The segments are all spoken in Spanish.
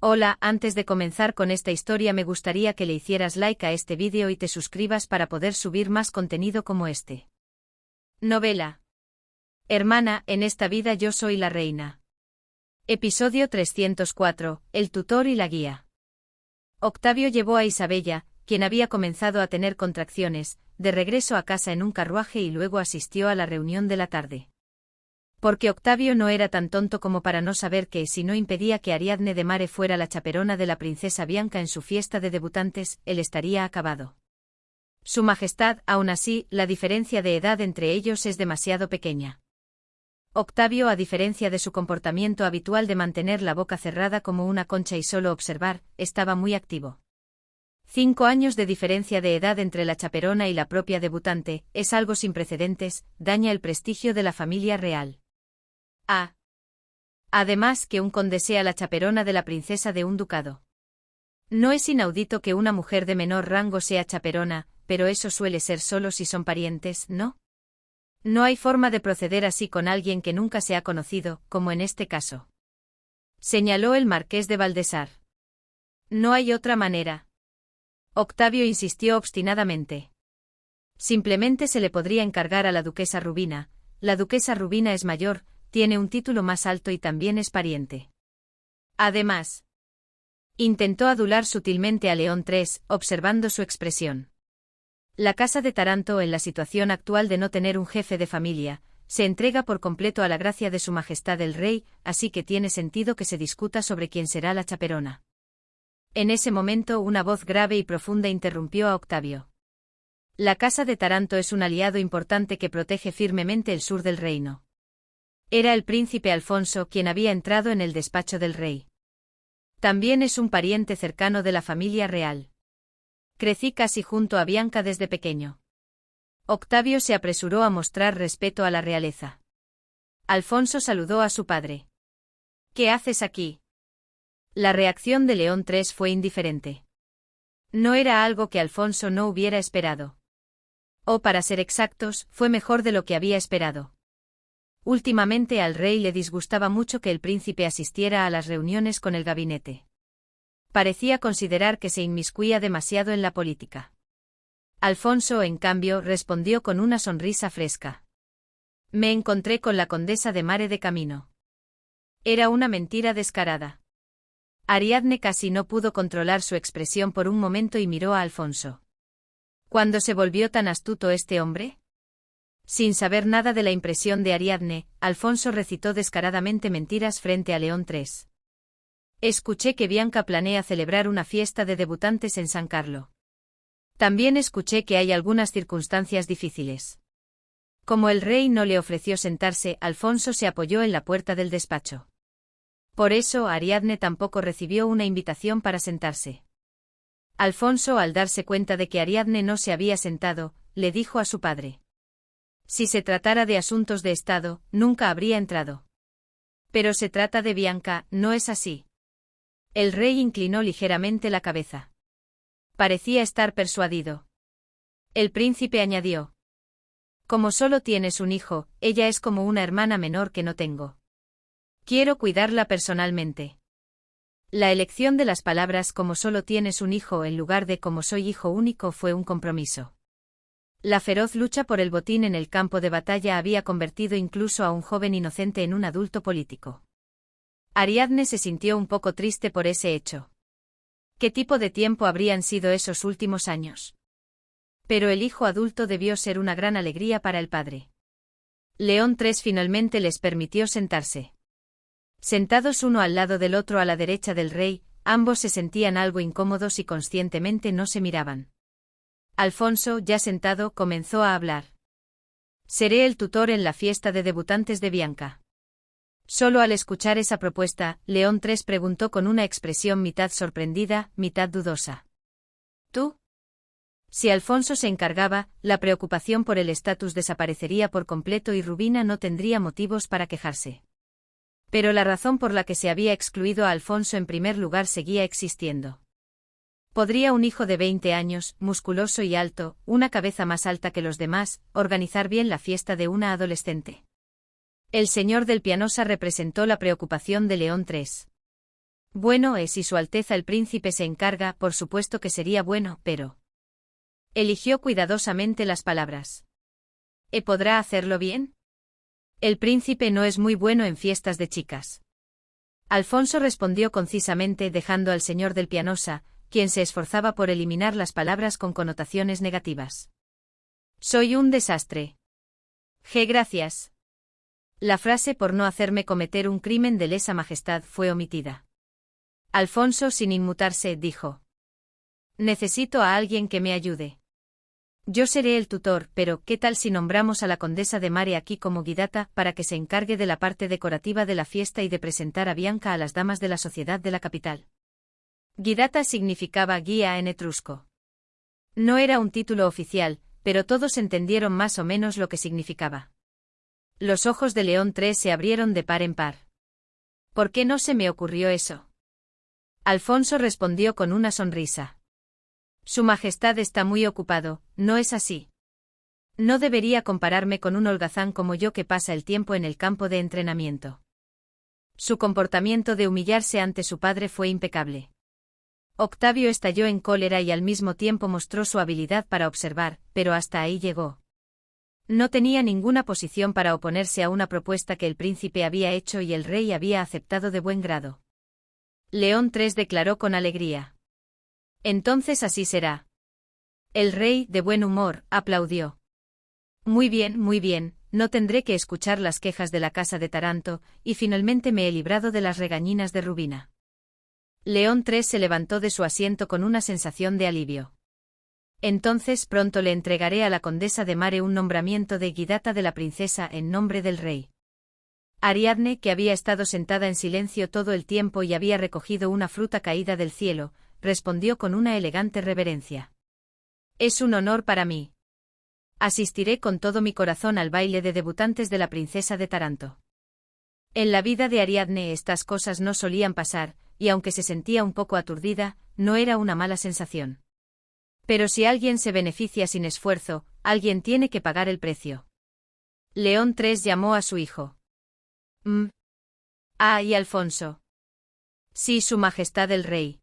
Hola, antes de comenzar con esta historia me gustaría que le hicieras like a este vídeo y te suscribas para poder subir más contenido como este. Novela. Hermana, en esta vida yo soy la reina. Episodio 304, el tutor y la guía. Octavio llevó a Isabella, quien había comenzado a tener contracciones, de regreso a casa en un carruaje y luego asistió a la reunión de la tarde. Porque Octavio no era tan tonto como para no saber que si no impedía que Ariadne de Mare fuera la chaperona de la princesa Bianca en su fiesta de debutantes, él estaría acabado. Su Majestad, aún así, la diferencia de edad entre ellos es demasiado pequeña. Octavio, a diferencia de su comportamiento habitual de mantener la boca cerrada como una concha y solo observar, estaba muy activo. 5 años de diferencia de edad entre la chaperona y la propia debutante, es algo sin precedentes, daña el prestigio de la familia real. Además que un conde sea la chaperona de la princesa de un ducado. No es inaudito que una mujer de menor rango sea chaperona, pero eso suele ser solo si son parientes, ¿no? No hay forma de proceder así con alguien que nunca se ha conocido, como en este caso. Señaló el marqués de Valdesar. No hay otra manera. Octavio insistió obstinadamente. Simplemente se le podría encargar a la duquesa Rubina. La duquesa Rubina es mayor, tiene un título más alto y también es pariente. Además, intentó adular sutilmente a León III, observando su expresión. La casa de Taranto, en la situación actual de no tener un jefe de familia, se entrega por completo a la gracia de su majestad el rey, así que tiene sentido que se discuta sobre quién será la chaperona. En ese momento una voz grave y profunda interrumpió a Octavio. La casa de Taranto es un aliado importante que protege firmemente el sur del reino. Era el príncipe Alfonso quien había entrado en el despacho del rey. También es un pariente cercano de la familia real. Crecí casi junto a Bianca desde pequeño. Octavio se apresuró a mostrar respeto a la realeza. Alfonso saludó a su padre. ¿Qué haces aquí? La reacción de León III fue indiferente. No era algo que Alfonso no hubiera esperado. O para ser exactos, fue mejor de lo que había esperado. Últimamente al rey le disgustaba mucho que el príncipe asistiera a las reuniones con el gabinete. Parecía considerar que se inmiscuía demasiado en la política. Alfonso, en cambio, respondió con una sonrisa fresca. Me encontré con la condesa de Mare de camino. Era una mentira descarada. Ariadne casi no pudo controlar su expresión por un momento y miró a Alfonso. ¿Cuándo se volvió tan astuto este hombre? Sin saber nada de la impresión de Ariadne, Alfonso recitó descaradamente mentiras frente a León III. Escuché que Bianca planea celebrar una fiesta de debutantes en San Carlo. También escuché que hay algunas circunstancias difíciles. Como el rey no le ofreció sentarse, Alfonso se apoyó en la puerta del despacho. Por eso Ariadne tampoco recibió una invitación para sentarse. Alfonso, al darse cuenta de que Ariadne no se había sentado, le dijo a su padre. Si se tratara de asuntos de Estado, nunca habría entrado. Pero se trata de Bianca, ¿no es así? El rey inclinó ligeramente la cabeza. Parecía estar persuadido. El príncipe añadió. Como solo tienes un hijo, ella es como una hermana menor que no tengo. Quiero cuidarla personalmente. La elección de las palabras como solo tienes un hijo en lugar de como soy hijo único fue un compromiso. La feroz lucha por el botín en el campo de batalla había convertido incluso a un joven inocente en un adulto político. Ariadne se sintió un poco triste por ese hecho. ¿Qué tipo de tiempo habrían sido esos últimos años? Pero el hijo adulto debió ser una gran alegría para el padre. León III finalmente les permitió sentarse. Sentados uno al lado del otro a la derecha del rey, ambos se sentían algo incómodos y conscientemente no se miraban. Alfonso, ya sentado, comenzó a hablar. Seré el tutor en la fiesta de debutantes de Bianca. Solo al escuchar esa propuesta, León III preguntó con una expresión mitad sorprendida, mitad dudosa. ¿Tú? Si Alfonso se encargaba, la preocupación por el estatus desaparecería por completo y Rubina no tendría motivos para quejarse. Pero la razón por la que se había excluido a Alfonso en primer lugar seguía existiendo. ¿Podría un hijo de 20 años, musculoso y alto, una cabeza más alta que los demás, organizar bien la fiesta de una adolescente? El señor del Pianosa representó la preocupación de León III. Bueno, si Su Alteza el Príncipe se encarga, por supuesto que sería bueno, pero... Eligió cuidadosamente las palabras. ¿Podrá hacerlo bien? El príncipe no es muy bueno en fiestas de chicas. Alfonso respondió concisamente, dejando al señor del Pianosa, quien se esforzaba por eliminar las palabras con connotaciones negativas. Soy un desastre. Gracias. La frase por no hacerme cometer un crimen de lesa majestad fue omitida. Alfonso, sin inmutarse, dijo: Necesito a alguien que me ayude. Yo seré el tutor, pero ¿qué tal si nombramos a la condesa de Mare aquí como guidata para que se encargue de la parte decorativa de la fiesta y de presentar a Bianca a las damas de la sociedad de la capital? Guidata significaba guía en etrusco. No era un título oficial, pero todos entendieron más o menos lo que significaba. Los ojos de León III se abrieron de par en par. ¿Por qué no se me ocurrió eso? Alfonso respondió con una sonrisa. Su Majestad está muy ocupado, ¿no es así? No debería compararme con un holgazán como yo que pasa el tiempo en el campo de entrenamiento. Su comportamiento de humillarse ante su padre fue impecable. Octavio estalló en cólera y al mismo tiempo mostró su habilidad para observar, pero hasta ahí llegó. No tenía ninguna posición para oponerse a una propuesta que el príncipe había hecho y el rey había aceptado de buen grado. León III declaró con alegría. Entonces así será. El rey, de buen humor, aplaudió. Muy bien, no tendré que escuchar las quejas de la casa de Taranto, y finalmente me he librado de las regañinas de Rubina. León III se levantó de su asiento con una sensación de alivio. Entonces pronto le entregaré a la condesa de Mare un nombramiento de guidata de la princesa en nombre del rey. Ariadne, que había estado sentada en silencio todo el tiempo y había recogido una fruta caída del cielo, respondió con una elegante reverencia. Es un honor para mí. Asistiré con todo mi corazón al baile de debutantes de la princesa de Taranto. En la vida de Ariadne estas cosas no solían pasar, y aunque se sentía un poco aturdida, no era una mala sensación. Pero si alguien se beneficia sin esfuerzo, alguien tiene que pagar el precio. León III llamó a su hijo. ¿Y Alfonso? Sí, Su Majestad el Rey.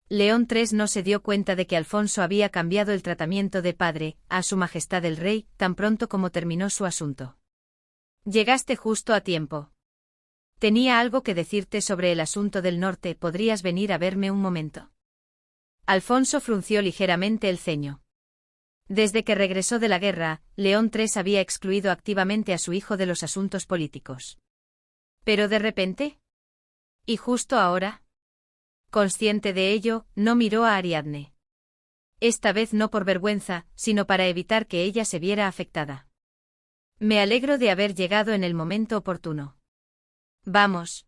León III no se dio cuenta de que Alfonso había cambiado el tratamiento de padre a Su Majestad el Rey tan pronto como terminó su asunto. Llegaste justo a tiempo. Tenía algo que decirte sobre el asunto del norte, ¿podrías venir a verme un momento? Alfonso frunció ligeramente el ceño. Desde que regresó de la guerra, León III había excluido activamente a su hijo de los asuntos políticos. Pero de repente... ¿Y justo ahora? Consciente de ello, no miró a Ariadne. Esta vez no por vergüenza, sino para evitar que ella se viera afectada. Me alegro de haber llegado en el momento oportuno. Vamos.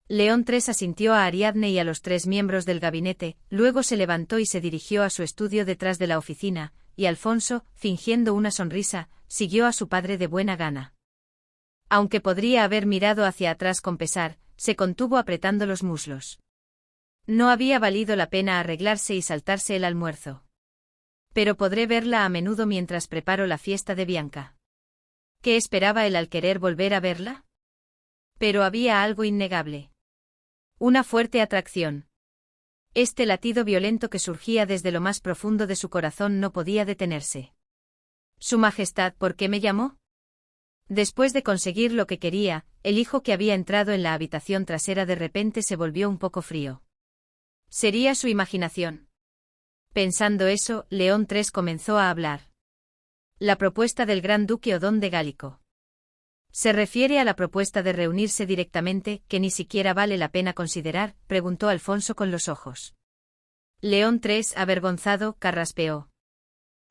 León III asintió a Ariadne y a los 3 miembros del gabinete, luego se levantó y se dirigió a su estudio detrás de la oficina, y Alfonso, fingiendo una sonrisa, siguió a su padre de buena gana. Aunque podría haber mirado hacia atrás con pesar, se contuvo apretando los muslos. No había valido la pena arreglarse y saltarse el almuerzo. Pero podré verla a menudo mientras preparo la fiesta de Bianca. ¿Qué esperaba él al querer volver a verla? Pero había algo innegable. Una fuerte atracción. Este latido violento que surgía desde lo más profundo de su corazón no podía detenerse. Su Majestad, ¿por qué me llamó? Después de conseguir lo que quería, el hijo que había entrado en la habitación trasera de repente se volvió un poco frío. ¿Sería su imaginación? Pensando eso, León III comenzó a hablar. La propuesta del gran duque Odón de Gálico. ¿Se refiere a la propuesta de reunirse directamente, que ni siquiera vale la pena considerar?, preguntó Alfonso con los ojos. León III, avergonzado, carraspeó.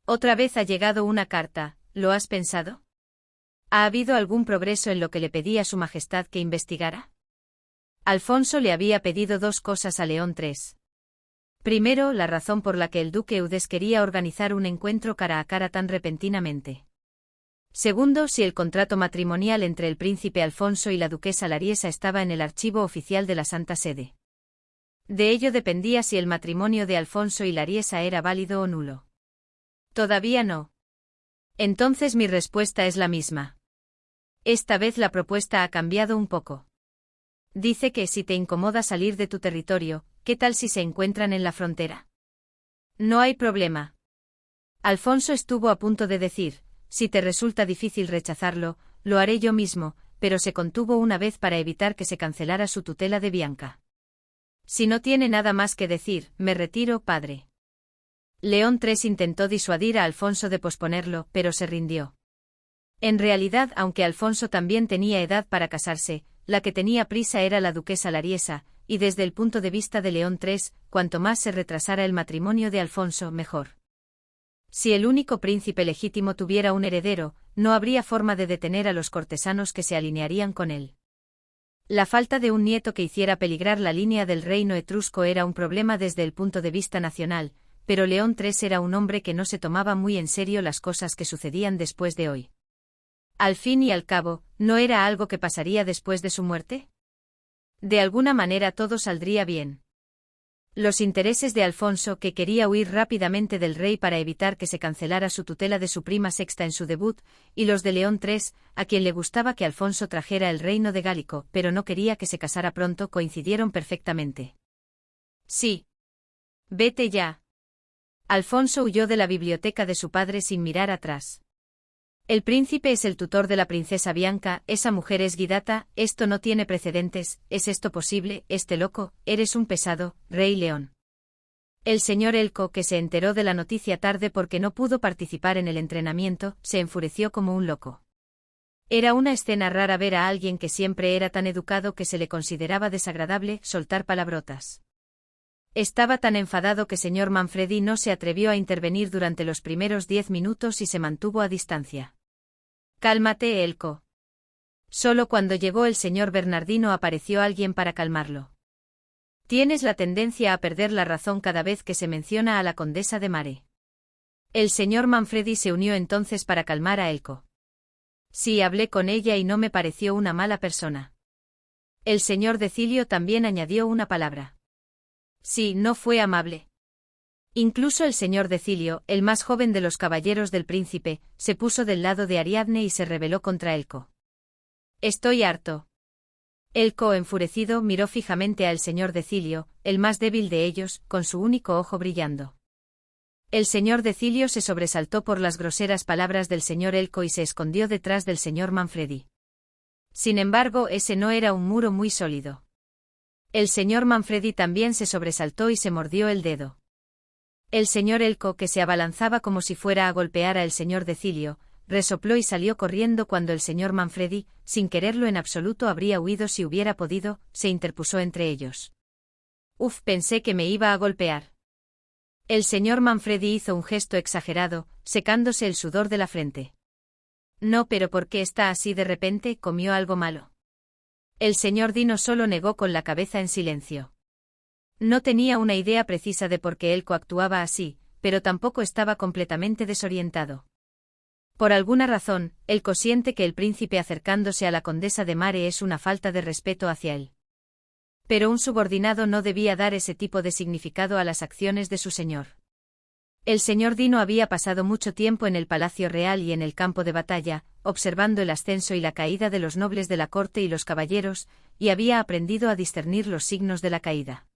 Otra vez ha llegado una carta, ¿lo has pensado? ¿Ha habido algún progreso en lo que le pedí a Su Majestad que investigara? Alfonso le había pedido 2 cosas a León III. Primero, la razón por la que el duque Eudes quería organizar un encuentro cara a cara tan repentinamente. Segundo, si el contrato matrimonial entre el príncipe Alfonso y la duquesa Lariesa estaba en el archivo oficial de la Santa Sede. De ello dependía si el matrimonio de Alfonso y Lariesa era válido o nulo. Todavía no. Entonces mi respuesta es la misma. Esta vez la propuesta ha cambiado un poco. Dice que si te incomoda salir de tu territorio, ¿qué tal si se encuentran en la frontera? No hay problema. Alfonso estuvo a punto de decir, si te resulta difícil rechazarlo, lo haré yo mismo, pero se contuvo una vez para evitar que se cancelara su tutela de Bianca. Si no tiene nada más que decir, me retiro, padre. León III intentó disuadir a Alfonso de posponerlo, pero se rindió. En realidad, aunque Alfonso también tenía edad para casarse, la que tenía prisa era la duquesa Lariesa, y desde el punto de vista de León III, cuanto más se retrasara el matrimonio de Alfonso, mejor. Si el único príncipe legítimo tuviera un heredero, no habría forma de detener a los cortesanos que se alinearían con él. La falta de un nieto que hiciera peligrar la línea del reino etrusco era un problema desde el punto de vista nacional, pero León III era un hombre que no se tomaba muy en serio las cosas que sucedían después de hoy. Al fin y al cabo, ¿no era algo que pasaría después de su muerte? De alguna manera todo saldría bien. Los intereses de Alfonso, que quería huir rápidamente del rey para evitar que se cancelara su tutela de su prima sexta en su debut, y los de León III, a quien le gustaba que Alfonso trajera el reino de Gálico, pero no quería que se casara pronto, coincidieron perfectamente. Sí. Vete ya. Alfonso huyó de la biblioteca de su padre sin mirar atrás. El príncipe es el tutor de la princesa Bianca, esa mujer es Guidata, esto no tiene precedentes, ¿es esto posible, este loco, eres un pesado, Rey León? El señor Elko, que se enteró de la noticia tarde porque no pudo participar en el entrenamiento, se enfureció como un loco. Era una escena rara ver a alguien que siempre era tan educado que se le consideraba desagradable soltar palabrotas. Estaba tan enfadado que señor Manfredi no se atrevió a intervenir durante los primeros 10 minutos y se mantuvo a distancia. Cálmate, Elko. Solo cuando llegó el señor Bernardino apareció alguien para calmarlo. Tienes la tendencia a perder la razón cada vez que se menciona a la condesa de Mare. El señor Manfredi se unió entonces para calmar a Elko. Sí, hablé con ella y no me pareció una mala persona. El señor Decilio también añadió una palabra. Sí, no fue amable. Incluso el señor Decilio, el más joven de los caballeros del príncipe, se puso del lado de Ariadne y se rebeló contra Elko. Estoy harto. Elko, enfurecido, miró fijamente al señor Decilio, el más débil de ellos, con su único ojo brillando. El señor Decilio se sobresaltó por las groseras palabras del señor Elko y se escondió detrás del señor Manfredi. Sin embargo, ese no era un muro muy sólido. El señor Manfredi también se sobresaltó y se mordió el dedo. El señor Elko, que se abalanzaba como si fuera a golpear al señor Decilio, resopló y salió corriendo cuando el señor Manfredi, sin quererlo en absoluto habría huido si hubiera podido, se interpuso entre ellos. Uf, pensé que me iba a golpear. El señor Manfredi hizo un gesto exagerado, secándose el sudor de la frente. No, pero ¿por qué está así de repente? ¿Comió algo malo? El señor Dino solo negó con la cabeza en silencio. No tenía una idea precisa de por qué Elko actuaba así, pero tampoco estaba completamente desorientado. Por alguna razón, Elko siente que el príncipe acercándose a la condesa de Mare es una falta de respeto hacia él. Pero un subordinado no debía dar ese tipo de significado a las acciones de su señor. El señor Dino había pasado mucho tiempo en el Palacio Real y en el campo de batalla, observando el ascenso y la caída de los nobles de la corte y los caballeros, y había aprendido a discernir los signos de la caída.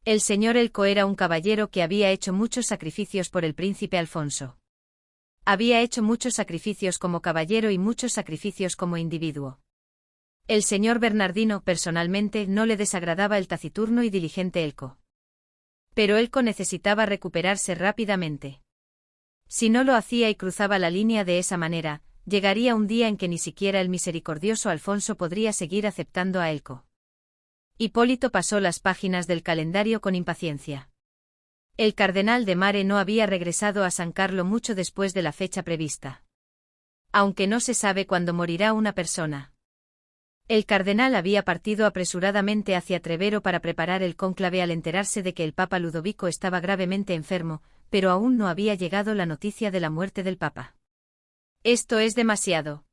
El señor Elko era un caballero que había hecho muchos sacrificios por el príncipe Alfonso. Había hecho muchos sacrificios como caballero y muchos sacrificios como individuo. El señor Bernardino, personalmente, no le desagradaba el taciturno y diligente Elko. Pero Elko necesitaba recuperarse rápidamente. Si no lo hacía y cruzaba la línea de esa manera, llegaría un día en que ni siquiera el misericordioso Alfonso podría seguir aceptando a Elko. Hipólito pasó las páginas del calendario con impaciencia. El cardenal de Mare no había regresado a San Carlo mucho después de la fecha prevista. Aunque no se sabe cuándo morirá una persona. El cardenal había partido apresuradamente hacia Trevero para preparar el cónclave al enterarse de que el papa Ludovico estaba gravemente enfermo, pero aún no había llegado la noticia de la muerte del papa. Esto es demasiado.